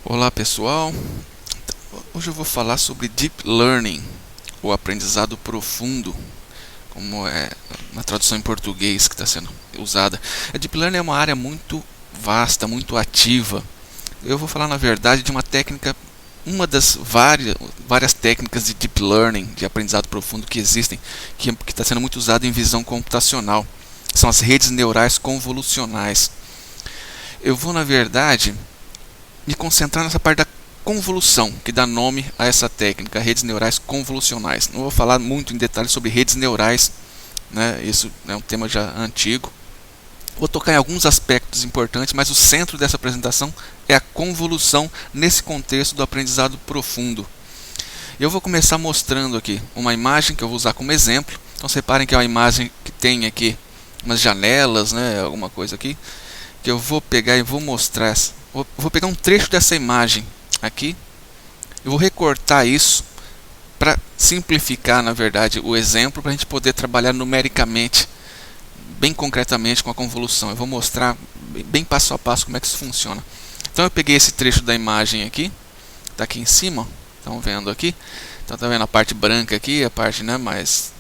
Olá pessoal, hoje eu vou falar sobre Deep Learning, ou aprendizado profundo, como é na tradução em português que está sendo usada. A Deep Learning é uma área muito vasta, muito ativa. Eu vou falar na verdade de uma técnica, uma das várias técnicas de Deep Learning, de aprendizado profundo que existem, que está sendo muito usada em visão computacional. São as redes neurais convolucionais. Eu vou na verdade me concentrar nessa parte da convolução, que dá nome a essa técnica, redes neurais convolucionais. Não vou falar muito em detalhes sobre redes neurais, né? Isso é um tema já antigo. Vou tocar em alguns aspectos importantes, mas o centro dessa apresentação é a convolução nesse contexto do aprendizado profundo. Eu vou começar mostrando aqui uma imagem que eu vou usar como exemplo. Então, reparem que é uma imagem que tem aqui umas janelas, né? Alguma coisa aqui, que eu vou pegar e vou mostrar. Vou pegar um trecho dessa imagem aqui, eu vou recortar isso para simplificar, na verdade, o exemplo, para a gente poder trabalhar numericamente, bem concretamente com a convolução. Eu vou mostrar bem passo a passo como é que isso funciona. Então eu peguei esse trecho da imagem aqui, está aqui em cima, estão vendo aqui. Então está vendo a parte branca aqui, a parte, né, mais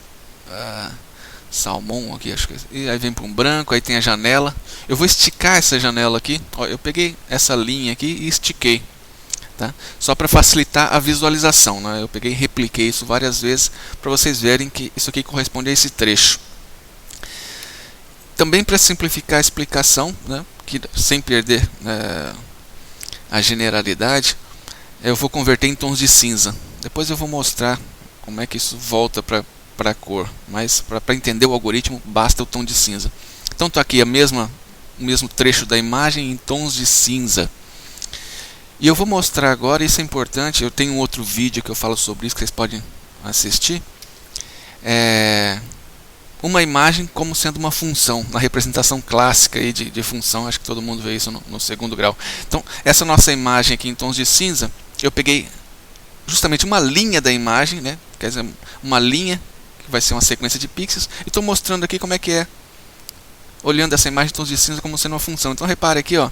salmão aqui, acho que, e aí vem para um branco, aí tem a janela. Eu vou esticar essa janela aqui. Ó, eu peguei essa linha aqui e estiquei, tá? Só para facilitar a visualização, né? Eu peguei e repliquei isso várias vezes para vocês verem que isso aqui corresponde a esse trecho. Também para simplificar a explicação, né, que, sem perder a generalidade, eu vou converter em tons de cinza. Depois eu vou mostrar como é que isso volta para a cor, mas para entender o algoritmo basta o tom de cinza. Então está aqui o mesmo trecho da imagem em tons de cinza. E eu vou mostrar agora, isso é importante, eu tenho um outro vídeo que eu falo sobre isso, que vocês podem assistir. Uma imagem como sendo uma função, na representação clássica aí de função, acho que todo mundo vê isso no segundo grau. Então, essa nossa imagem aqui em tons de cinza, eu peguei justamente uma linha da imagem, né? Quer dizer, uma linha que vai ser uma sequência de pixels, e estou mostrando aqui como é que é, olhando essa imagem em tons de cinza como sendo uma função. Então repare aqui, ó,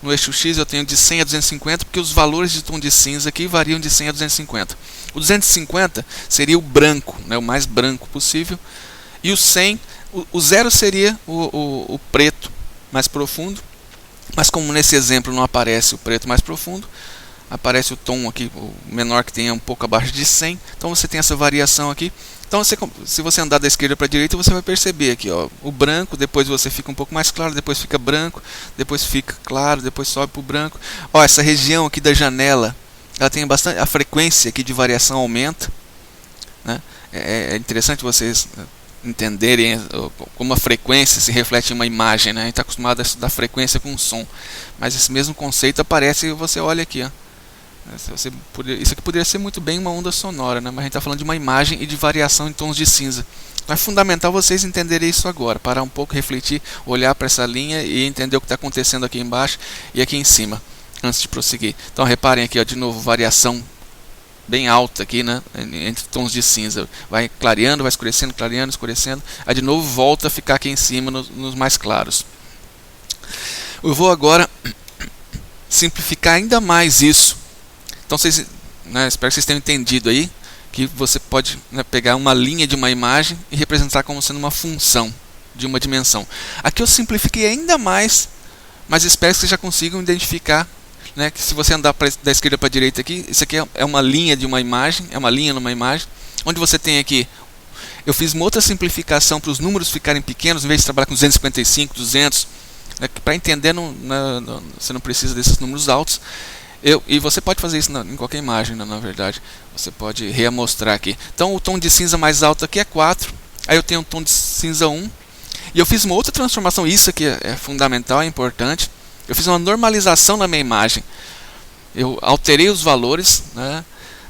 no eixo X eu tenho de 100 a 250, porque os valores de tom de cinza aqui variam de 100 a 250. O 250 seria o branco, né, o mais branco possível, e o 100, o 0 seria o preto mais profundo, mas como nesse exemplo não aparece o preto mais profundo, aparece o tom aqui, o menor, que tem um pouco abaixo de 100, então você tem essa variação aqui. Então, se você andar da esquerda para a direita, você vai perceber aqui, ó, o branco, depois você fica um pouco mais claro, depois fica branco, depois fica claro, depois sobe para o branco. Ó, essa região aqui da janela, ela tem bastante, a frequência aqui de variação aumenta, né? É interessante vocês entenderem como a frequência se reflete em uma imagem, né? A gente está acostumado a estudar frequência com som, mas esse mesmo conceito aparece e você olha aqui, ó. Isso aqui poderia ser muito bem uma onda sonora, né? Mas a gente está falando de uma imagem e de variação em tons de cinza. Então é fundamental vocês entenderem isso agora, parar um pouco, refletir, olhar para essa linha e entender o que está acontecendo aqui embaixo e aqui em cima, antes de prosseguir. Então reparem aqui, ó, de novo, variação bem alta aqui, né? Entre tons de cinza. Vai clareando, vai escurecendo, clareando, escurecendo. Aí de novo volta a ficar aqui em cima nos mais claros. Eu vou agora simplificar ainda mais isso. Então, vocês, né, espero que vocês tenham entendido aí que você pode, né, pegar uma linha de uma imagem e representar como sendo uma função de uma dimensão. Aqui eu simplifiquei ainda mais, mas espero que vocês já consigam identificar, né, que se você andar da esquerda para a direita aqui, isso aqui é uma linha de uma imagem, é uma linha numa imagem, onde você tem aqui, eu fiz uma outra simplificação para os números ficarem pequenos, em vez de trabalhar com 255, 200, né, para entender, você não precisa desses números altos. E você pode fazer isso em qualquer imagem, na verdade. Você pode reamostrar aqui. Então o tom de cinza mais alto aqui é 4. Aí eu tenho um tom de cinza 1. E eu fiz uma outra transformação. Isso aqui é fundamental, é importante. Eu fiz uma normalização na minha imagem. Eu alterei os valores, né,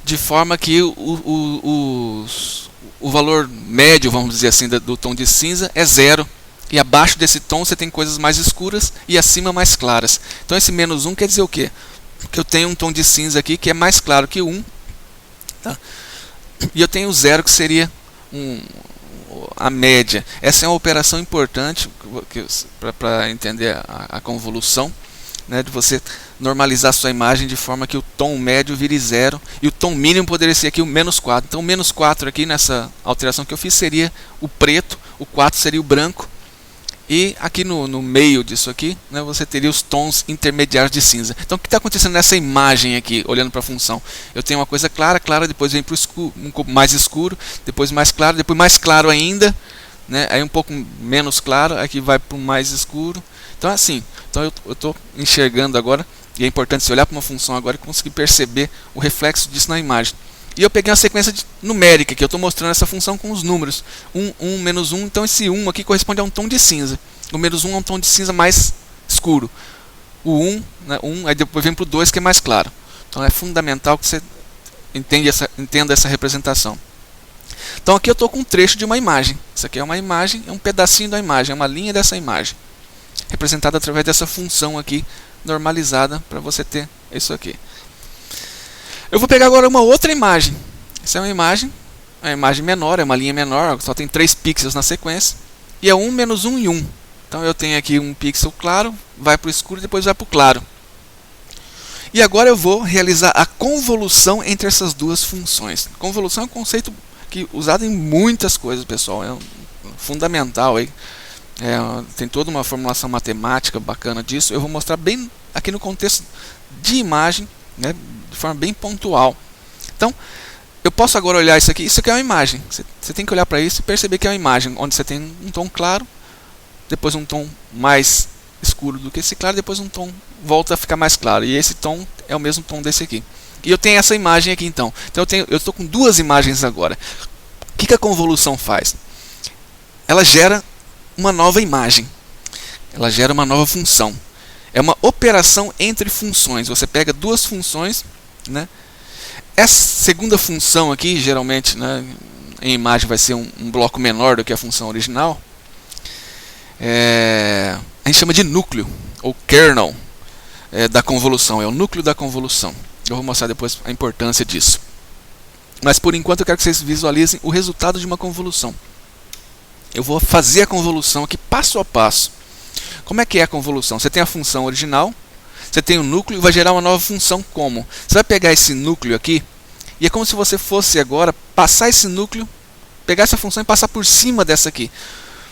de forma que o valor médio, vamos dizer assim, do tom de cinza é 0. E abaixo desse tom você tem coisas mais escuras e acima mais claras. Então esse menos 1 quer dizer o quê? Que eu tenho um tom de cinza aqui que é mais claro que 1, tá? E eu tenho 0 que seria a média. Essa é uma operação importante para entender a convolução. né, de você normalizar a sua imagem de forma que o tom médio vire 0 e o tom mínimo poderia ser aqui o -4. Então o -4 aqui nessa alteração que eu fiz seria o preto, o 4 seria o branco, e aqui no meio disso aqui, né, você teria os tons intermediários de cinza. Então o que está acontecendo nessa imagem aqui, olhando para a função? Eu tenho uma coisa clara, depois vem para o escuro, mais escuro, depois mais claro, depois mais claro ainda, né, aí um pouco menos claro, aqui vai para o mais escuro. Então é assim, então eu estou enxergando agora, e é importante você olhar para uma função agora e conseguir perceber o reflexo disso na imagem. E eu peguei uma sequência numérica, que eu estou mostrando essa função com os números. 1, 1, menos 1, então esse 1 aqui corresponde a um tom de cinza. O menos 1 é um tom de cinza mais escuro. O 1, né, 1 aí depois vem para o 2, que é mais claro. Então é fundamental que você entenda essa representação. Então aqui eu estou com um trecho de uma imagem. Isso aqui é uma imagem, é um pedacinho da imagem, é uma linha dessa imagem, representada através dessa função aqui, normalizada, para você ter isso aqui. Eu vou pegar agora uma outra imagem. Essa é uma imagem menor, é uma linha menor, só tem 3 pixels na sequência. E é 1, menos 1 e 1. Então eu tenho aqui um pixel claro, vai para o escuro e depois vai para o claro. E agora eu vou realizar a convolução entre essas duas funções. Convolução é um conceito usado em muitas coisas, pessoal. É fundamental aí. Tem toda uma formulação matemática bacana disso. Eu vou mostrar bem aqui no contexto de imagem, né, de forma bem pontual. Então, eu posso agora olhar isso aqui. Isso aqui é uma imagem. Você tem que olhar para isso e perceber que é uma imagem, onde você tem um tom claro, depois um tom mais escuro do que esse claro, depois um tom volta a ficar mais claro. E esse tom é o mesmo tom desse aqui. E eu tenho essa imagem aqui então. Então eu estou com duas imagens agora. O que a convolução faz? Ela gera uma nova imagem. Ela gera uma nova função. É uma operação entre funções. Você pega duas funções, né? Essa segunda função aqui, geralmente, né, em imagem vai ser um bloco menor do que a função original. A gente chama de núcleo, ou kernel da convolução. É o núcleo da convolução. Eu vou mostrar depois a importância disso. Mas por enquanto eu quero que vocês visualizem o resultado de uma convolução. Eu vou fazer a convolução aqui passo a passo. Como é que é a convolução? Você tem a função original, você tem o núcleo e vai gerar uma nova função como? Você vai pegar esse núcleo aqui e é como se você fosse agora passar esse núcleo, pegar essa função e passar por cima dessa aqui.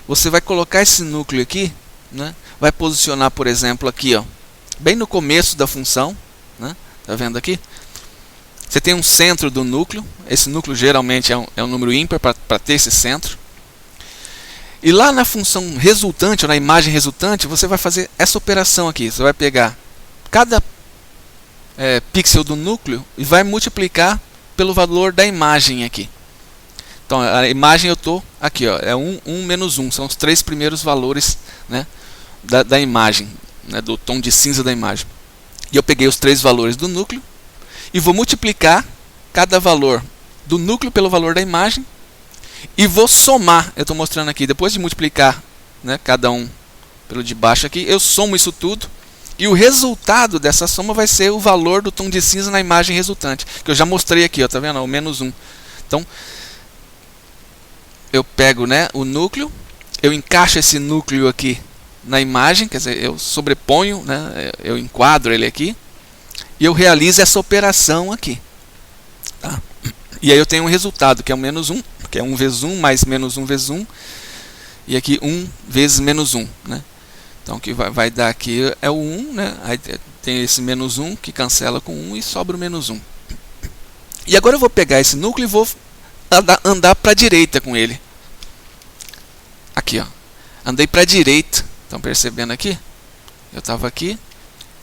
Você vai colocar esse núcleo aqui, né? Vai posicionar, por exemplo, aqui, ó, bem no começo da função, né? Tá vendo aqui? Você tem um centro do núcleo. Esse núcleo geralmente é um número ímpar para ter esse centro. E lá na função resultante, ou na imagem resultante, você vai fazer essa operação aqui. Você vai pegar cada pixel do núcleo e vai multiplicar pelo valor da imagem aqui. Então a imagem eu estou aqui, ó, é 1, 1, menos 1. São os 3 primeiros valores, né, da imagem, né, do tom de cinza da imagem. E eu peguei os 3 valores do núcleo e vou multiplicar cada valor do núcleo pelo valor da imagem e vou somar. Eu estou mostrando aqui, depois de multiplicar, né, cada um pelo de baixo aqui, eu somo isso tudo e o resultado dessa soma vai ser o valor do tom de cinza na imagem resultante, que eu já mostrei aqui, ó, tá vendo? O menos 1. Então eu pego, né, o núcleo, eu encaixo esse núcleo aqui na imagem, quer dizer, eu sobreponho, né, eu enquadro ele aqui e eu realizo essa operação aqui, tá? E aí eu tenho um resultado que é o menos 1, que é 1 vezes 1 mais menos 1 vezes 1, e aqui 1 vezes menos 1, né? Então o que vai dar aqui é o 1, né? Aí tem esse menos 1 que cancela com 1 e sobra o menos 1. E agora eu vou pegar esse núcleo e vou andar para a direita com ele. Aqui, ó. Andei para a direita. Estão percebendo aqui? Eu estava aqui.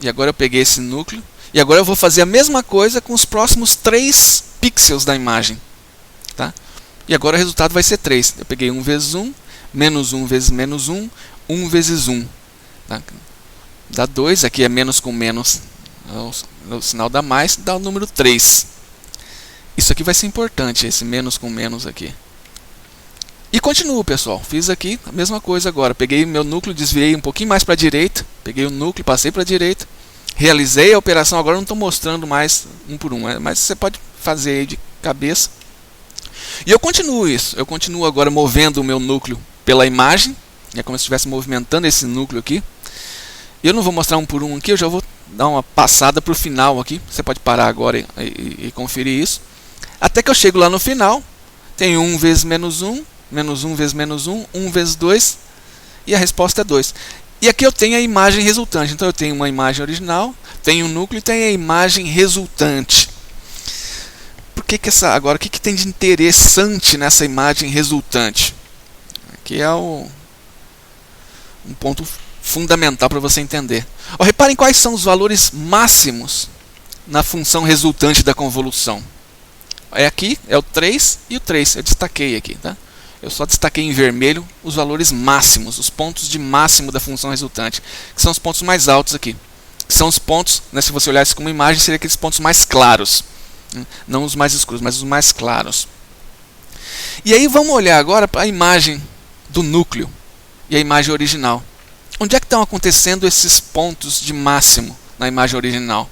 E agora eu peguei esse núcleo. E agora eu vou fazer a mesma coisa com os próximos 3 pixels da imagem. Tá? E agora o resultado vai ser 3. Eu peguei 1 vezes 1, menos 1 vezes menos 1, 1 vezes 1. Tá? Dá 2. Aqui é menos com menos. O sinal dá mais, dá o número 3. Isso aqui vai ser importante, esse menos com menos aqui. E continuo, pessoal. Fiz aqui a mesma coisa agora. Peguei meu núcleo, desviei um pouquinho mais para a direita. Peguei o núcleo, passei para a direita. Realizei a operação. Agora não estou mostrando mais um por um, mas você pode fazer aí de cabeça. E eu continuo isso. Eu continuo agora movendo o meu núcleo pela imagem. É como se estivesse movimentando esse núcleo aqui. Eu não vou mostrar um por um aqui, eu já vou dar uma passada para o final aqui. Você pode parar agora e conferir isso. Até que eu chego lá no final, tem 1 vezes menos 1, menos 1 vezes menos 1, 1 vezes 2, e a resposta é 2. E aqui eu tenho a imagem resultante. Então eu tenho uma imagem original, tenho um núcleo e tenho a imagem resultante. Agora, o que tem de interessante nessa imagem resultante? Aqui é um ponto fundamental para você entender. Reparem quais são os valores máximos na função resultante da convolução. Aqui é o 3 e o 3. Eu destaquei aqui. Tá? Eu só destaquei em vermelho os valores máximos, os pontos de máximo da função resultante, que são os pontos mais altos aqui. Que são os pontos, né, se você olhasse como imagem, seriam aqueles pontos mais claros. Não os mais escuros, mas os mais claros. E aí vamos olhar agora para a imagem do núcleo e a imagem original. Onde é que estão acontecendo esses pontos de máximo na imagem original?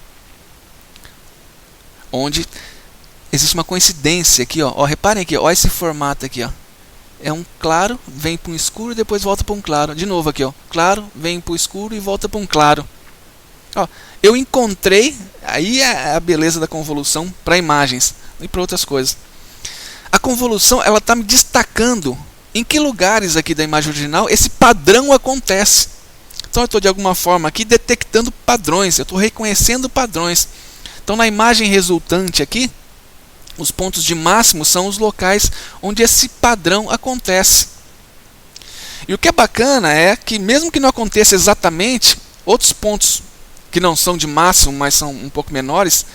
Onde existe uma coincidência aqui, ó. Reparem aqui, ó, esse formato aqui, ó. É um claro, vem para um escuro e depois volta para um claro. De novo aqui, ó. Claro, vem para o escuro e volta para um claro. Ó, eu encontrei, aí é a beleza da convolução para imagens e para outras coisas. A convolução, ela está me destacando em que lugares aqui da imagem original esse padrão acontece. Então eu estou de alguma forma aqui detectando padrões, eu estou reconhecendo padrões. Então na imagem resultante aqui, os pontos de máximo são os locais onde esse padrão acontece. E o que é bacana é que mesmo que não aconteça exatamente, outros pontos que não são de máximo, mas são um pouco menores,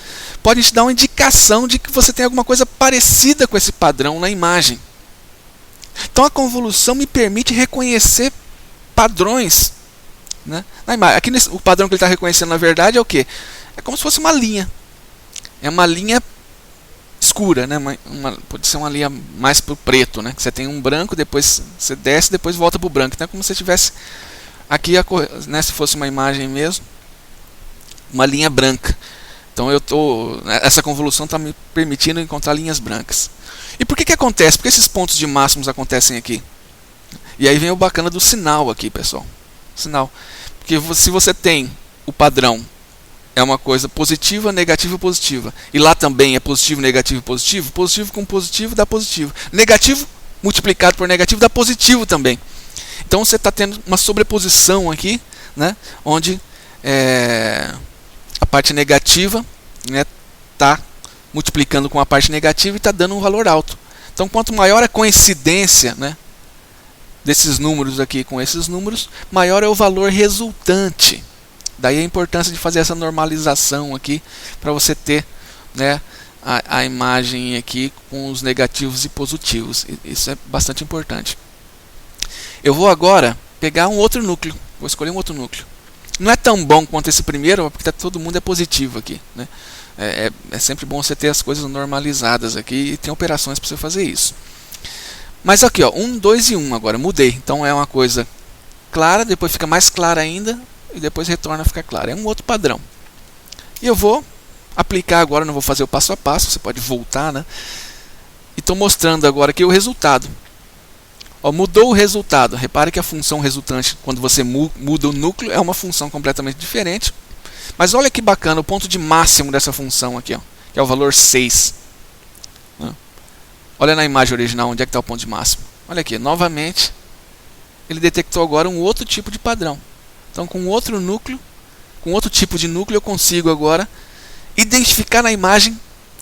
podem te dar uma indicação de que você tem alguma coisa parecida com esse padrão na imagem. Então a convolução me permite reconhecer padrões, né, na imagem. Aqui o padrão que ele está reconhecendo na verdade é o quê? É como se fosse uma linha. É uma linha escura, né? Pode ser uma linha mais para o preto, né? Que você tem um branco, depois você desce, depois volta para o branco. Então é como se você tivesse aqui, né, se fosse uma imagem mesmo, uma linha branca. Então essa convolução está me permitindo encontrar linhas brancas. E por que acontece? Por que esses pontos de máximos acontecem aqui? E aí vem o bacana do sinal aqui, pessoal. Sinal. Porque se você tem o padrão, é uma coisa positiva, negativa, positiva. E lá também é positivo, negativo, positivo. Positivo com positivo dá positivo. Negativo multiplicado por negativo dá positivo também. Então você está tendo uma sobreposição aqui, né, onde a parte negativa está multiplicando com a parte negativa e está dando um valor alto. Então quanto maior a coincidência, né, desses números aqui com esses números, maior é o valor resultante. Daí a importância de fazer essa normalização aqui para você ter, né, a imagem aqui com os negativos e positivos. Isso é bastante importante. Eu vou agora pegar um outro núcleo. Vou escolher um outro núcleo. Não é tão bom quanto esse primeiro, porque todo mundo é positivo aqui, né? É sempre bom você ter as coisas normalizadas aqui e tem operações para você fazer isso. Mas aqui, ó, 1, 2 e 1 agora, mudei. Então é uma coisa clara, depois fica mais clara ainda e depois retorna a ficar clara. É um outro padrão. E eu vou aplicar agora, não vou fazer o passo a passo, você pode voltar, né? E estou mostrando agora aqui o resultado. Ó, mudou o resultado. Repare que a função resultante, quando você muda o núcleo, é uma função completamente diferente. Mas olha que bacana o ponto de máximo dessa função aqui, ó, que é o valor 6. Né? Olha na imagem original onde é que está o ponto de máximo. Olha aqui, novamente, ele detectou agora um outro tipo de padrão. Então, com outro núcleo, com outro tipo de núcleo, eu consigo agora identificar na imagem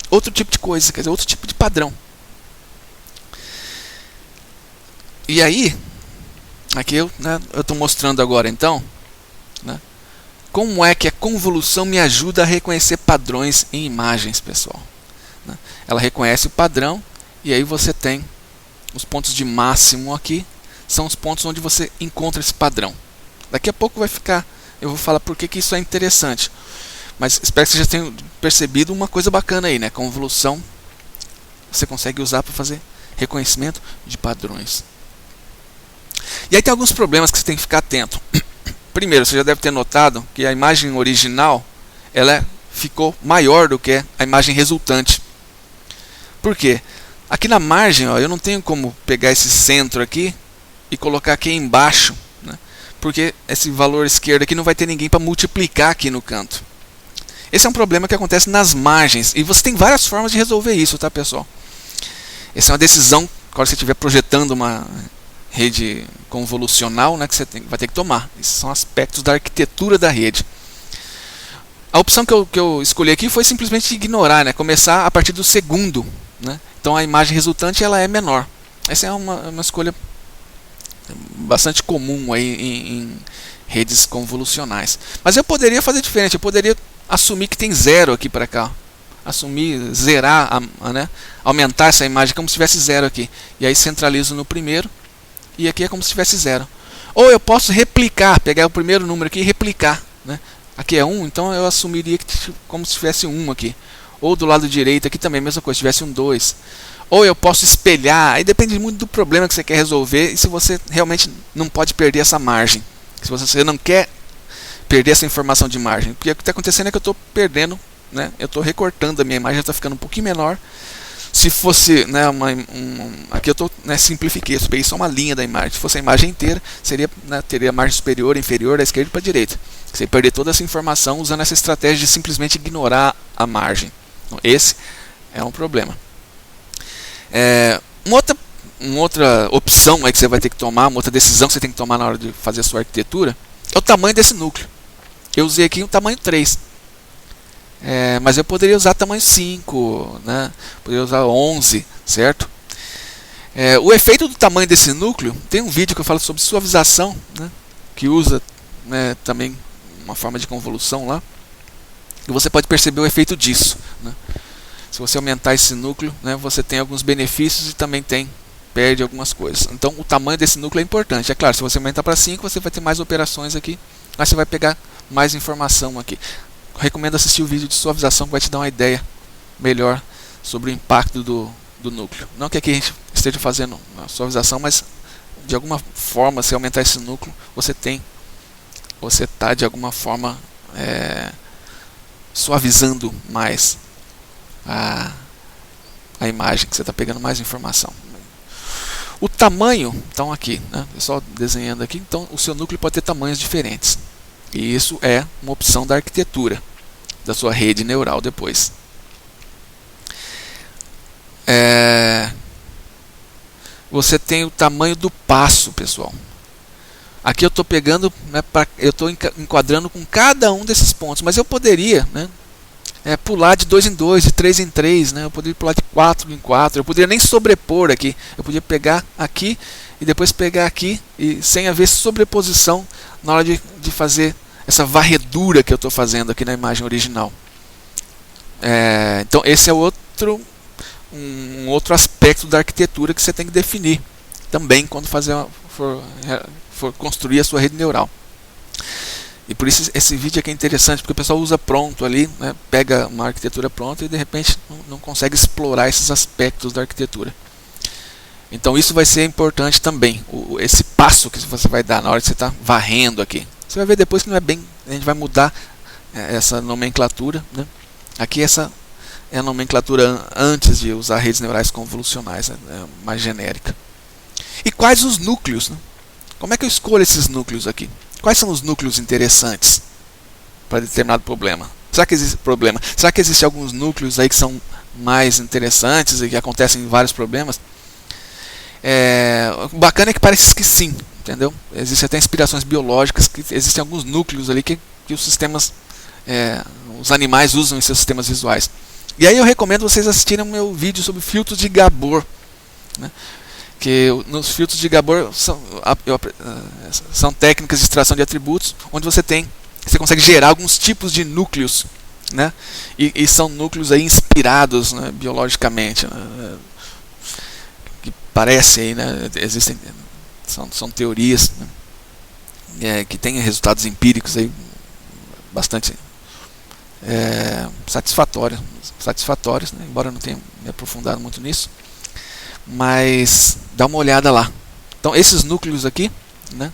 outro tipo de coisa, quer dizer, outro tipo de padrão. E aí, aqui eu estou mostrando agora então, né, como é que a convolução me ajuda a reconhecer padrões em imagens, pessoal. Né? Ela reconhece o padrão e aí você tem os pontos de máximo aqui, são os pontos onde você encontra esse padrão. Daqui a pouco vai ficar, eu vou falar por que isso é interessante. Mas espero que vocês já tenham percebido uma coisa bacana aí, né? Convolução você consegue usar para fazer reconhecimento de padrões. E aí tem alguns problemas que você tem que ficar atento. Primeiro, você já deve ter notado que a imagem original ela ficou maior do que a imagem resultante. Por quê? Aqui na margem, ó, eu não tenho como pegar esse centro aqui e colocar aqui embaixo, né, porque esse valor esquerdo aqui não vai ter ninguém para multiplicar aqui no canto. Esse é um problema que acontece nas margens, e você tem várias formas de resolver isso, tá, pessoal? Essa é uma decisão, quando você estiver projetando uma rede convolucional, né, que você vai ter que tomar. Esses são aspectos da arquitetura da rede. A opção que eu escolhi aqui foi simplesmente ignorar, né, começar a partir do segundo, né? Então a imagem resultante ela é menor. Essa é uma escolha bastante comum aí em redes convolucionais. Mas eu poderia fazer diferente, eu poderia assumir que tem zero aqui para cá. Assumir, zerar, né? Aumentar essa imagem como se tivesse zero aqui. E aí centralizo no primeiro, e aqui é como se tivesse zero. Ou eu posso replicar, pegar o primeiro número aqui e replicar, né? Aqui é 1, então eu assumiria que como se tivesse 1 aqui. Ou do lado direito aqui também a mesma coisa, se tivesse um 2. Ou eu posso espelhar, aí depende muito do problema que você quer resolver e se você realmente não pode perder essa margem. Se você não quer perder essa informação de margem. Porque o que está acontecendo é que eu estou perdendo, né? Eu estou recortando a minha imagem, está ficando um pouquinho menor. Se fosse, né, aqui eu estou, né, simplifiquei, eu peguei só uma linha da imagem. Se fosse a imagem inteira, seria, né, teria a margem superior, inferior, da esquerda para a direita. Você perder toda essa informação usando essa estratégia de simplesmente ignorar a margem. Então, esse é um problema. Uma outra opção aí que você vai ter que tomar, uma outra decisão que você tem que tomar na hora de fazer a sua arquitetura, é o tamanho desse núcleo. Eu usei aqui um tamanho 3. Mas eu poderia usar tamanho 5, né? Poderia usar 11, certo? O efeito do tamanho desse núcleo, tem um vídeo que eu falo sobre suavização, né? Que usa, né, também uma forma de convolução lá. E você pode perceber o efeito disso, né? Se você aumentar esse núcleo, né, você tem alguns benefícios e também perde algumas coisas. Então o tamanho desse núcleo é importante. É claro, se você aumentar para 5, você vai ter mais operações aqui, mas você vai pegar mais informação aqui. Recomendo assistir o vídeo de suavização que vai te dar uma ideia melhor sobre o impacto do núcleo. Não que aqui a gente esteja fazendo uma suavização, mas de alguma forma, se aumentar esse núcleo, você está de alguma forma suavizando mais a imagem, que você está pegando mais informação. O tamanho, então aqui, né, só desenhando aqui, então o seu núcleo pode ter tamanhos diferentes. E isso é uma opção da arquitetura da sua rede neural depois. Você tem o tamanho do passo, pessoal. Aqui eu estou pegando, né, eu estou enquadrando com cada um desses pontos, mas eu poderia, né, pular de 2 em 2, de 3 em 3, né? Eu poderia pular de 4 em 4, eu poderia nem sobrepor aqui, eu podia pegar aqui e depois pegar aqui, e sem haver sobreposição na hora de fazer essa varredura que eu estou fazendo aqui na imagem original. Então esse é um outro aspecto da arquitetura que você tem que definir também quando for construir a sua rede neural. E por isso esse vídeo aqui é interessante, porque o pessoal usa pronto ali, né, pega uma arquitetura pronta e de repente não consegue explorar esses aspectos da arquitetura. Então isso vai ser importante também, esse passo que você vai dar na hora que você está varrendo aqui. Você vai ver depois que não é bem, a gente vai mudar essa nomenclatura, né? Aqui essa é a nomenclatura antes de usar redes neurais convolucionais, né, mais genérica. E quais os núcleos, né? Como é que eu escolho esses núcleos aqui? Quais são os núcleos interessantes para determinado problema? Será que existe problema? Será que existem alguns núcleos aí que são mais interessantes e que acontecem em vários problemas? O bacana é que parece que sim, entendeu? Existem até inspirações biológicas que existem alguns núcleos ali que os sistemas, os animais usam em seus sistemas visuais. E aí eu recomendo vocês assistirem o meu vídeo sobre filtros de Gabor, né? Que nos filtros de Gabor são técnicas de extração de atributos, onde você consegue gerar alguns tipos de núcleos, né? E são núcleos aí inspirados, né, biologicamente, né? Que parece aí, né, existem, são teorias, né, que têm resultados empíricos aí bastante satisfatórios, né, embora eu não tenha me aprofundado muito nisso. Mas dá uma olhada lá. Então esses núcleos aqui, né,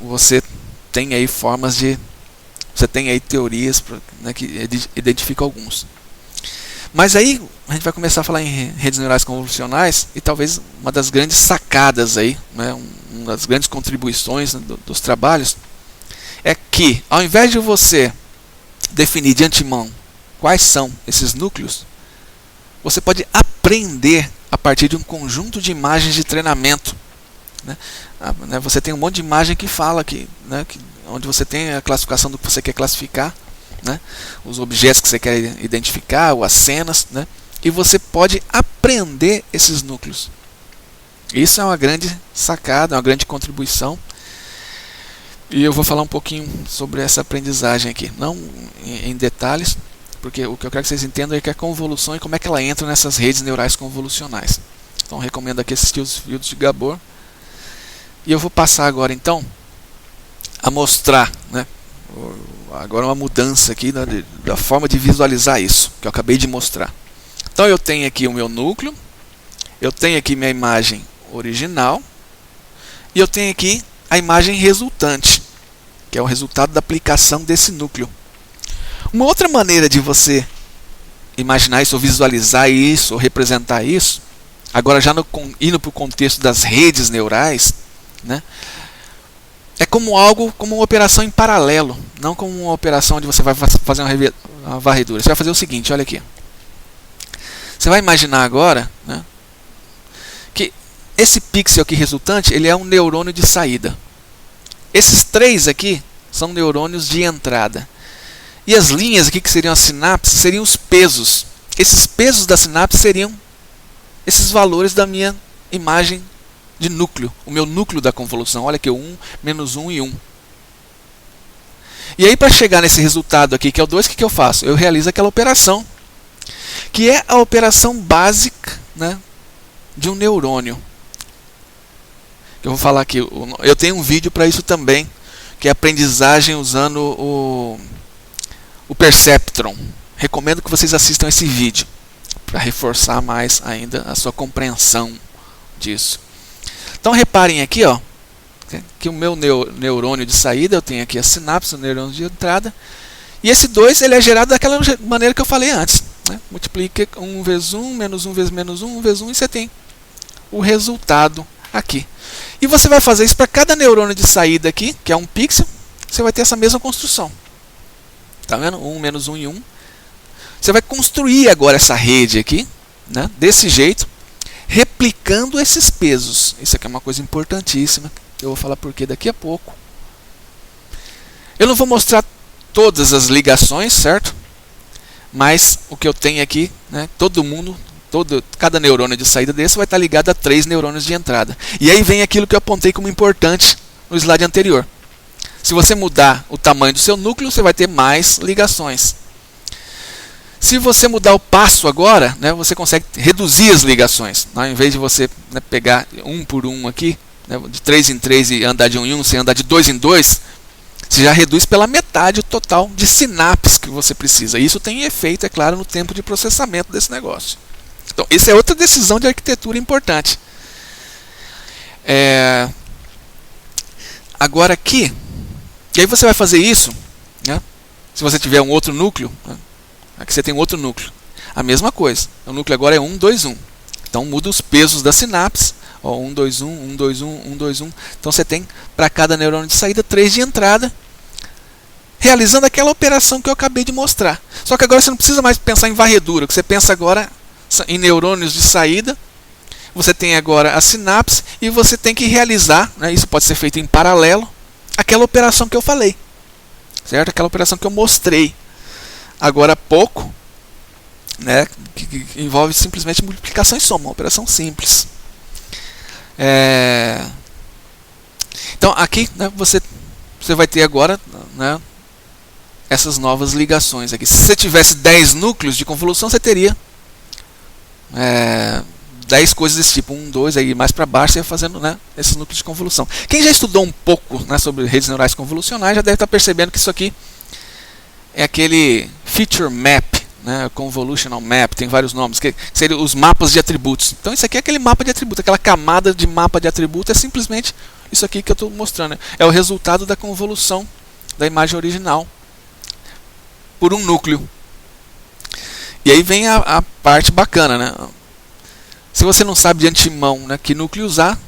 você tem aí você tem aí teorias, né, que identificam alguns. Mas aí a gente vai começar a falar em redes neurais convolucionais e talvez uma das grandes sacadas aí, né, uma das grandes contribuições, né, dos trabalhos, é que ao invés de você definir de antemão quais são esses núcleos, você pode aprender a partir de um conjunto de imagens de treinamento. Você tem um monte de imagem que fala onde você tem a classificação do que você quer classificar, né, os objetos que você quer identificar, ou as cenas, né, e você pode aprender esses núcleos. Isso é uma grande sacada, uma grande contribuição. E eu vou falar um pouquinho sobre essa aprendizagem aqui, não em detalhes, porque o que eu quero que vocês entendam é que a convolução e como é que ela entra nessas redes neurais convolucionais. Então recomendo aqui assistir os vídeos de Gabor. E eu vou passar agora então a mostrar, né, agora uma mudança aqui da forma de visualizar isso, que eu acabei de mostrar. Então eu tenho aqui o meu núcleo, eu tenho aqui minha imagem original, e eu tenho aqui a imagem resultante, que é o resultado da aplicação desse núcleo. Uma outra maneira de você imaginar isso, ou visualizar isso, ou representar isso, agora já indo para o contexto das redes neurais, né, é como uma operação em paralelo, não como uma operação onde você vai fazer uma varredura. Você vai fazer o seguinte, olha aqui. Você vai imaginar agora, né, que esse pixel aqui resultante, ele é um neurônio de saída. Esses três aqui são neurônios de entrada. E as linhas aqui, que seriam as sinapses, seriam os pesos. Esses pesos da sinapse seriam esses valores da minha imagem de núcleo, o meu núcleo da convolução. Olha aqui, o 1, menos 1 e 1. E aí, para chegar nesse resultado aqui, que é o 2, o que eu faço? Eu realizo aquela operação, que é a operação básica, né, de um neurônio. Eu vou falar aqui, eu tenho um vídeo para isso também, que é aprendizagem usando o Perceptron. Recomendo que vocês assistam esse vídeo, para reforçar mais ainda a sua compreensão disso. Então reparem aqui, ó, que o meu neurônio de saída, eu tenho aqui a sinapse, o neurônio de entrada, e esse 2 ele é gerado daquela maneira que eu falei antes, né? Multiplica 1 vezes 1, menos 1 vezes menos 1, 1 vezes 1, e você tem o resultado aqui. E você vai fazer isso para cada neurônio de saída aqui, que é um pixel, você vai ter essa mesma construção. Tá vendo? 1 menos 1 e 1. Você vai construir agora essa rede aqui, né, desse jeito, replicando esses pesos. Isso aqui é uma coisa importantíssima. Eu vou falar por quê daqui a pouco. Eu não vou mostrar todas as ligações, certo? Mas o que eu tenho aqui, né, cada neurônio de saída desse vai estar ligado a 3 neurônios de entrada. E aí vem aquilo que eu apontei como importante no slide anterior. Se você mudar o tamanho do seu núcleo, você vai ter mais ligações. Se você mudar o passo agora, né, você consegue reduzir as ligações. Ao invés de você, né, pegar um por um aqui, né, de 3 em 3 e andar de 1 em 1, você andar de 2 em 2, você já reduz pela metade o total de sinapses que você precisa. Isso tem efeito, é claro, no tempo de processamento desse negócio. Então, essa é outra decisão de arquitetura importante. Agora aqui, e aí você vai fazer isso, né, se você tiver um outro núcleo, né, aqui você tem um outro núcleo. A mesma coisa. O núcleo agora é 1, 2, 1. Então muda os pesos da sinapse. Ó, 1, 2, 1, 1, 2, 1, 1, 2, 1. Então você tem para cada neurônio de saída 3 de entrada, realizando aquela operação que eu acabei de mostrar. Só que agora você não precisa mais pensar em varredura. O que você pensa agora em neurônios de saída. Você tem agora a sinapse e você tem que realizar, né, isso pode ser feito em paralelo, aquela operação que eu falei. Certo? Aquela operação que eu mostrei agora há pouco, né, que envolve simplesmente multiplicação e soma, uma operação simples. Então aqui, né, você vai ter agora, né, essas novas ligações aqui. Se você tivesse 10 núcleos de convolução, você teria 10 coisas desse tipo, 1, 2, aí mais para baixo, você ia fazendo, né, esses núcleos de convolução. Quem já estudou um pouco, né, sobre redes neurais convolucionais já deve estar percebendo que isso aqui é aquele feature map, né, convolutional map, tem vários nomes, que seriam os mapas de atributos. Então isso aqui é aquele mapa de atributo, aquela camada de mapa de atributo, é simplesmente isso aqui que eu estou mostrando. É o resultado da convolução da imagem original por um núcleo. E aí vem a parte bacana, né? Se você não sabe de antemão, né, que núcleo usar,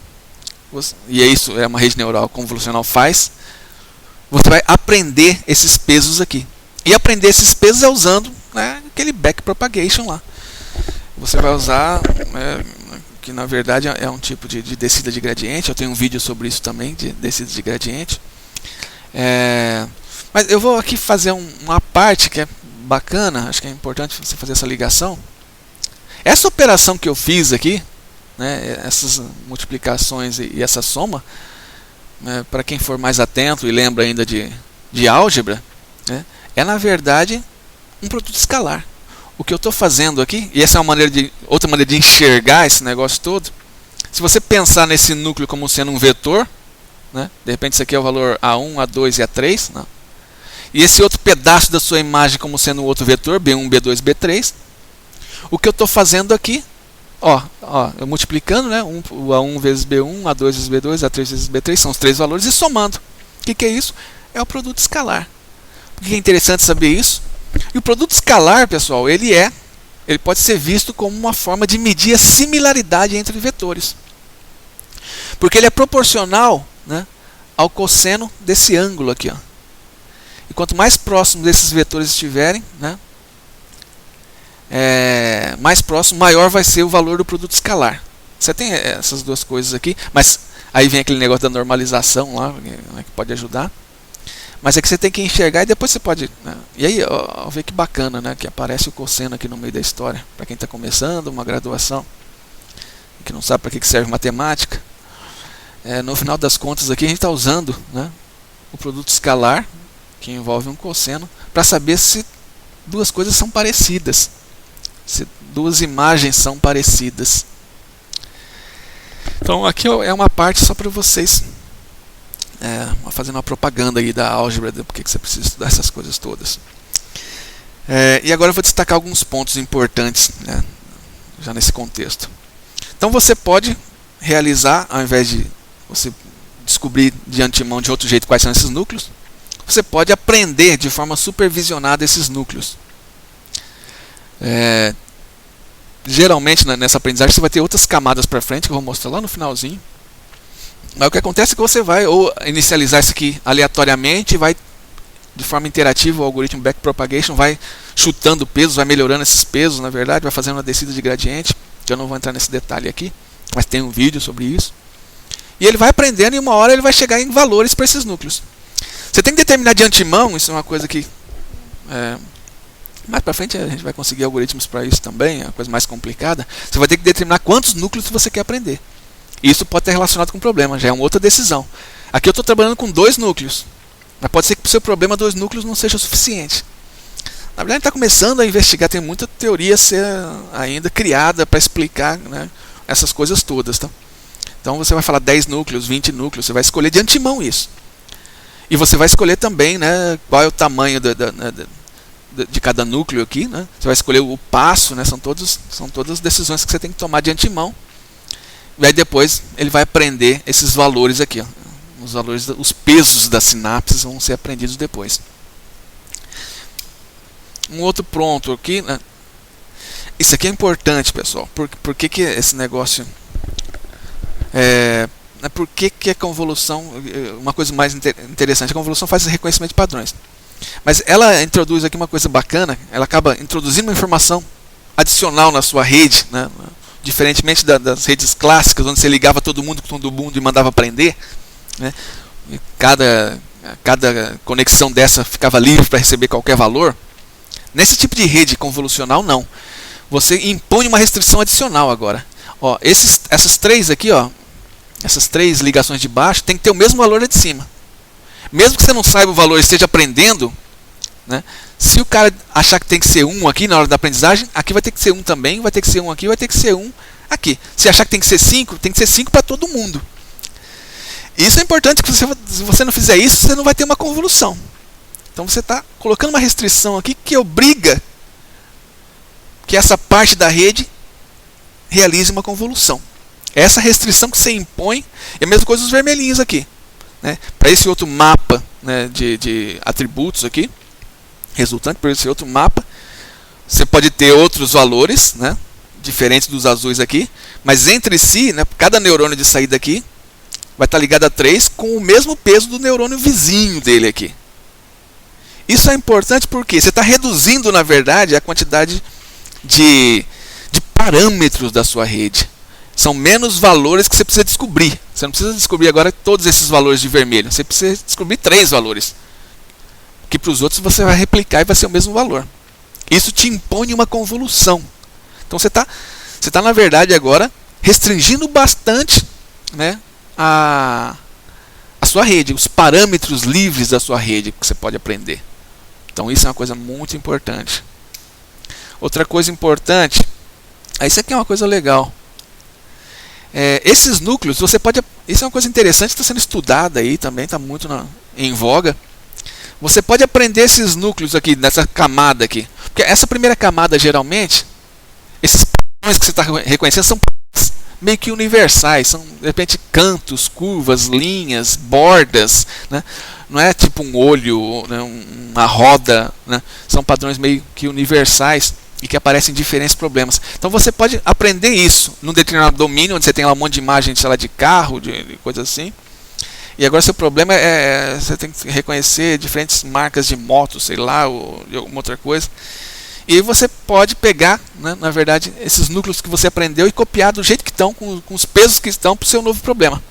e é isso, é uma rede neural convolucional faz, você vai aprender esses pesos aqui. E aprender esses pesos é usando, né, aquele backpropagation lá. Você vai usar, que na verdade é um tipo de descida de gradiente. Eu tenho um vídeo sobre isso também, de descida de gradiente. Mas eu vou aqui fazer uma parte que é bacana, acho que é importante você fazer essa ligação. Essa operação que eu fiz aqui, né, essas multiplicações e essa soma, né, para quem for mais atento e lembra ainda de álgebra, né, é na verdade um produto escalar. O que eu estou fazendo aqui, e essa é uma outra maneira de enxergar esse negócio todo, se você pensar nesse núcleo como sendo um vetor, né, de repente isso aqui é o valor A1, A2 e A3, não. E esse outro pedaço da sua imagem como sendo outro vetor, B1, B2, B3, o que eu estou fazendo aqui, eu multiplicando, né, o A1 vezes B1, A2 vezes B2, A3 vezes B3, são os três valores, e somando. O que é isso? É o produto escalar. Por que é interessante saber isso? E o produto escalar, pessoal, ele pode ser visto como uma forma de medir a similaridade entre vetores. Porque ele é proporcional, né, ao cosseno desse ângulo aqui. Ó. E quanto mais próximo desses vetores estiverem, né, mais próximo, maior vai ser o valor do produto escalar. Você tem essas duas coisas aqui, mas aí vem aquele negócio da normalização lá, que pode ajudar. Mas é que você tem que enxergar e depois você pode... Né? E aí, vê que bacana, né? Que aparece o cosseno aqui no meio da história. Para quem está começando uma graduação, que não sabe para que serve matemática. No final das contas aqui a gente está usando, né, o produto escalar, que envolve um cosseno, para saber se duas coisas são parecidas. Se duas imagens são parecidas. Então aqui é uma parte só para vocês... fazendo uma propaganda aí da álgebra, porque você precisa estudar essas coisas todas. E agora eu vou destacar alguns pontos importantes, né, já nesse contexto. Então você pode realizar, ao invés de você descobrir de antemão de outro jeito quais são esses núcleos, você pode aprender de forma supervisionada esses núcleos. Geralmente nessa aprendizagem você vai ter outras camadas para frente, que eu vou mostrar lá no finalzinho. Mas o que acontece é que você vai ou inicializar isso aqui aleatoriamente, vai de forma interativa, o algoritmo backpropagation vai chutando pesos, vai melhorando esses pesos, na verdade, vai fazendo uma descida de gradiente, que eu não vou entrar nesse detalhe aqui, mas tem um vídeo sobre isso. E ele vai aprendendo e uma hora ele vai chegar em valores para esses núcleos. Você tem que determinar de antemão, isso é uma coisa que... mais para frente a gente vai conseguir algoritmos para isso também, é uma coisa mais complicada. Você vai ter que determinar quantos núcleos você quer aprender. Isso pode estar relacionado com um problema, já é uma outra decisão. Aqui eu estou trabalhando com 2 núcleos. Mas pode ser que para o seu problema 2 núcleos não seja suficiente. Na verdade, está começando a investigar, tem muita teoria a ser ainda criada para explicar, né, essas coisas todas. Tá? Então você vai falar 10 núcleos, 20 núcleos, você vai escolher de antemão isso. E você vai escolher também, né, qual é o tamanho de cada núcleo aqui. Né? Você vai escolher o passo, né, são todas decisões que você tem que tomar de antemão. E aí depois ele vai aprender esses valores aqui, ó. Os pesos das sinapses vão ser aprendidos depois. Um outro ponto aqui, né? Isso aqui é importante, pessoal. Por que esse negócio por que a convolução, uma coisa mais interessante, a convolução faz reconhecimento de padrões. Mas ela introduz aqui uma coisa bacana, ela acaba introduzindo uma informação adicional na sua rede, né? Diferentemente das redes clássicas, onde você ligava todo mundo com todo mundo e mandava aprender, né? E cada conexão dessa ficava livre para receber qualquer valor. Nesse tipo de rede convolucional, não. Você impõe uma restrição adicional agora. Ó, essas três aqui, ó, essas 3 ligações de baixo, tem que ter o mesmo valor lá de cima. Mesmo que você não saiba o valor e esteja aprendendo, né? Se o cara achar que tem que ser 1 aqui na hora da aprendizagem, aqui vai ter que ser 1 também, vai ter que ser 1 aqui, vai ter que ser 1 aqui. Se achar que tem que ser 5, tem que ser 5 para todo mundo. Isso é importante, porque se você não fizer isso, você não vai ter uma convolução. Então você está colocando uma restrição aqui que obriga que essa parte da rede realize uma convolução. Essa restrição que você impõe é a mesma coisa dos vermelhinhos aqui. Né? Para esse outro mapa, né, de atributos aqui, resultante por esse outro mapa, você pode ter outros valores, né, diferentes dos azuis aqui, mas entre si, né, cada neurônio de saída aqui vai estar ligado a 3 com o mesmo peso do neurônio vizinho dele aqui. Isso é importante porque você está reduzindo, na verdade, a quantidade de parâmetros da sua rede. São menos valores que você precisa descobrir. Você não precisa descobrir agora todos esses valores de vermelho. Você precisa descobrir 3 valores. Que para os outros você vai replicar e vai ser o mesmo valor. Isso te impõe uma convolução. Então você tá, na verdade, agora restringindo bastante, né, a sua rede, os parâmetros livres da sua rede que você pode aprender. Então isso é uma coisa muito importante. Outra coisa importante, isso aqui é uma coisa legal. Esses núcleos, você pode. Isso é uma coisa interessante, está sendo estudada aí também, está muito em voga. Você pode aprender esses núcleos aqui, nessa camada aqui. Porque essa primeira camada, geralmente, esses padrões que você está reconhecendo são meio que universais. São, de repente, cantos, curvas, linhas, bordas, né? Não é tipo um olho, né, uma roda, né? São padrões meio que universais e que aparecem em diferentes problemas. Então você pode aprender isso num determinado domínio, onde você tem lá um monte de imagem, sei lá, de carro, de coisa assim. E agora seu problema você tem que reconhecer diferentes marcas de moto, sei lá, ou de alguma outra coisa. E você pode pegar, né, na verdade, esses núcleos que você aprendeu e copiar do jeito que estão, com os pesos que estão para o seu novo problema.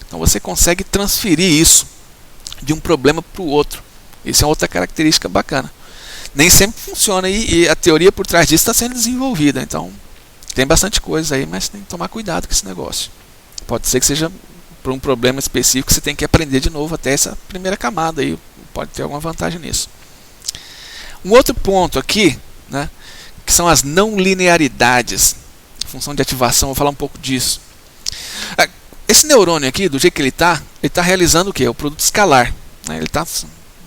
Então você consegue transferir isso de um problema para o outro. Isso é outra característica bacana. Nem sempre funciona e a teoria por trás disso está sendo desenvolvida. Então tem bastante coisa aí, mas tem que tomar cuidado com esse negócio. Pode ser que seja por um problema específico que você tem que aprender de novo até essa primeira camada aí. Pode ter alguma vantagem nisso. Um outro ponto aqui, né, que são as não linearidades. Função de ativação, vou falar um pouco disso. Esse neurônio aqui, do jeito que ele está realizando o quê? O produto escalar. Né? Ele está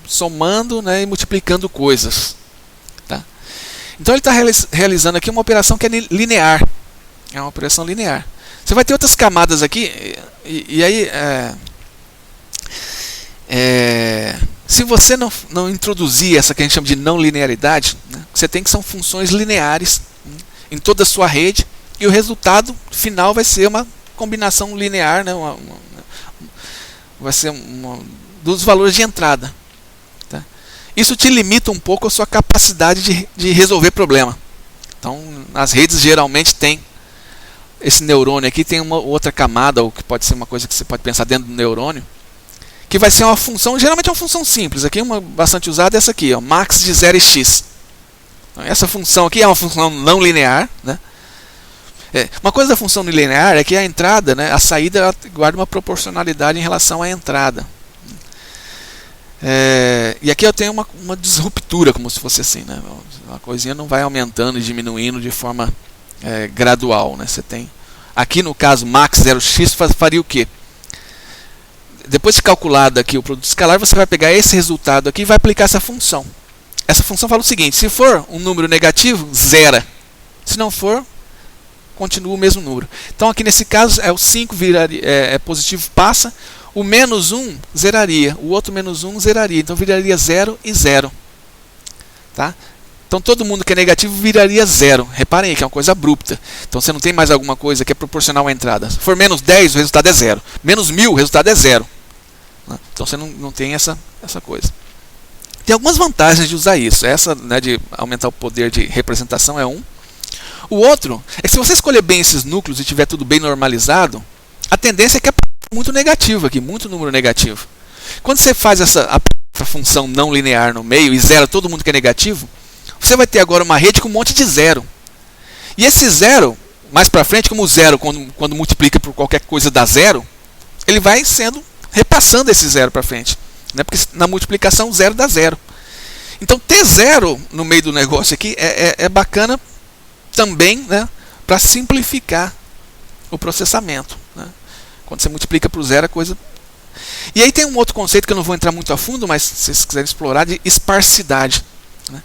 somando, né, e multiplicando coisas. Tá? Então ele está realizando aqui uma operação que é linear. É uma operação linear. Você vai ter outras camadas aqui, e aí, se você não introduzir essa que a gente chama de não linearidade, né, você tem que são funções lineares, né, em toda a sua rede, e o resultado final vai ser uma combinação linear, né, vai ser dos valores de entrada. Tá? Isso te limita um pouco a sua capacidade de resolver problema. Então, as redes geralmente têm esse neurônio aqui, tem uma outra camada, ou que pode ser uma coisa que você pode pensar dentro do neurônio, que vai ser uma função, geralmente é uma função simples. Aqui uma bastante usada é essa aqui, ó, max de 0 e x. Então, essa função aqui é uma função não linear, né? Uma coisa da função linear é que a entrada, né, a saída, ela guarda uma proporcionalidade em relação à entrada. E aqui eu tenho uma disruptura, como se fosse assim, né? A coisinha não vai aumentando e diminuindo de forma gradual, né? Você tem aqui no caso max 0x faria o quê? Depois de calculado aqui o produto escalar, você vai pegar esse resultado aqui e vai aplicar essa função. Essa função fala o seguinte: se for um número negativo, zera. Se não for, continua o mesmo número. Então aqui nesse caso o 5 viraria, positivo, passa. O menos 1 zeraria. O outro menos 1 zeraria. Então viraria 0 e 0. Tá? Então todo mundo que é negativo viraria 0. Reparem aí que é uma coisa abrupta. Então você não tem mais alguma coisa que é proporcional à entrada. Se for menos 10, o resultado é 0. Menos 1000, o resultado é 0. Então você não tem essa coisa. Tem algumas vantagens de usar isso. Essa, né, de aumentar o poder de representação é um. O outro é que se você escolher bem esses núcleos e tiver tudo bem normalizado, a tendência é que é muito negativo aqui, muito número negativo. Quando você faz essa função não linear no meio e zera todo mundo que é negativo, você vai ter agora uma rede com um monte de zero. E esse zero, mais para frente, como o zero, quando multiplica por qualquer coisa dá zero, ele vai repassando esse zero para frente. Né? Porque na multiplicação zero dá zero. Então ter zero no meio do negócio aqui é bacana também, né, para simplificar o processamento. Né? Quando você multiplica por zero, a coisa... E aí tem um outro conceito que eu não vou entrar muito a fundo, mas se vocês quiserem explorar, de esparsidade. Né?